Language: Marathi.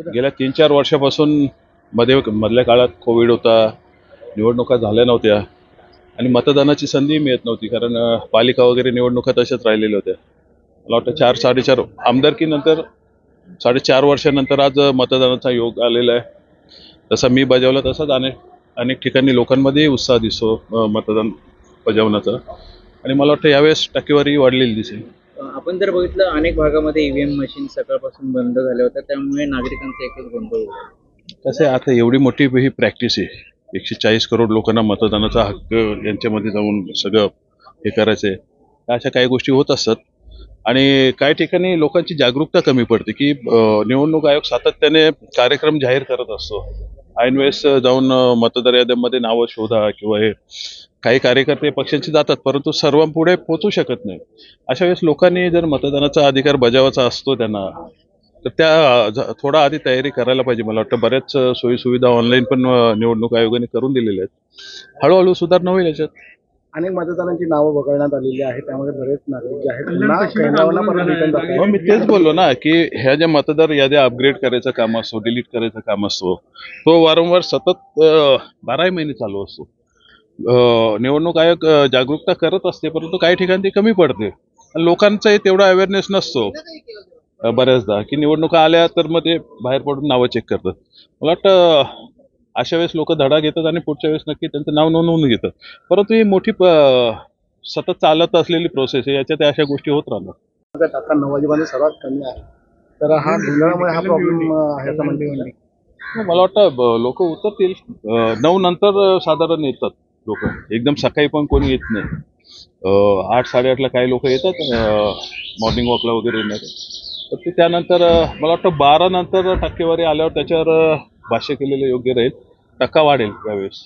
गेल्या 3-4 वर्षापासून मधल्या काळात कोविड होता, निवडणुका झाल्या नव्हत्या आणि मतदानाची संधी मिळत नव्हती, कारण पालिका वगैरे निवडणुका तशाच राहिलेल्या होत्या. मला वाटतं 4-4.5 आमदारकीनंतर 4.5 वर्षानंतर आज मतदानाचा योग आलेला आहे. तसा मी बजावला तसाच अनेक अनेक ठिकाणी लोकांमध्ये उत्साह दिसतो मतदान बजावण्याचा, आणि मला वाटतं यावेळेस टक्केवारी वाढलेली दिसेल. आपण जर बघितलं अनेक भागामध्ये ईव्हीएम मशीन सकाळपासून बंद झाल्या होत्या, त्यामुळे नागरिकांचा एकच गोंधळ होता. कसं आहे, आता एवढी मोठी ही प्रॅक्टिस आहे, 140 करोड लोकांना मतदानाचा हक्क यांच्यामध्ये जाऊन सगळं हे करायचं आहे, अशा काही गोष्टी होत असतात. आणि काही ठिकाणी लोकांची जागरूकता कमी पडते की निवडणूक आयोग सातत्याने कार्यक्रम जाहीर करत असतो. ऐनवेळेस जाऊन मतदार याद्यांमध्ये नावं शोधा किंवा हे काही कार्यकर्ते पक्षांचे जातात, परंतु सर्वांपुढे पोहोचू शकत नाही. अशा वेळेस लोकांनी जर मतदानाचा अधिकार बजावायचा असतो त्यांना, तर त्या थोडा आधी तयारी करायला पाहिजे. मला वाटतं बऱ्याच सोयीसुविधा ऑनलाईन पण निवडणूक आयोगाने करून दिलेल्या आहेत. हळूहळू सुधारणा होईल याच्यात. अनेक मतदारांची नावं वगळण्यात आलेली आहेत, त्यामध्ये बरेच नागरिक जे आहेत पुन्हा केंद्रावरनं परत रिटर्न जातात. हो, मी तेच बोललो ना की ह्या ज्या मतदार याद्या अपग्रेड करायचं काम असतो, डिलीट करायचं काम असतो, तो वारंवार सतत 12 महिने चालू असतो. निवडणूक आयोग जागरूकता करत असते, परंतु काही ठिकाणी ती कमी पडते. लोकांचाही तेवढा अवेअरनेस नसतो बऱ्याचदा, की निवडणुका आल्या तर मग ते बाहेर पडून नावं चेक करतात. मला वाटतं अशा वेळेस लोक धडा घेतात आणि पुढच्या वेळेस नक्की त्यांचं नाव नोंदवून घेतात. परंतु ही मोठी सतत चालत असलेली प्रोसेस आहे, याच्यात अशा गोष्टी होत राहणार. आता 9 वाजेपर्यंत सर्वात कमी आहे, तर हा गोंधळामुळे हा प्रॉब्लेम आहे असं म्हणते. मला वाटतं लोक उतरतील. 9 नंतर साधारण येतात लोक, एकदम सकाळी पण कोणी येत नाही. 8-8:30ला काही लोक येतात मॉर्निंग वॉकला वगैरे येणार. तर ते त्यानंतर मला वाटतं 12 नंतर टक्केवारी आल्यावर त्याच्यावर भाष्य केलेलं योग्य राहील. टक्का वाढेल यावेळेस.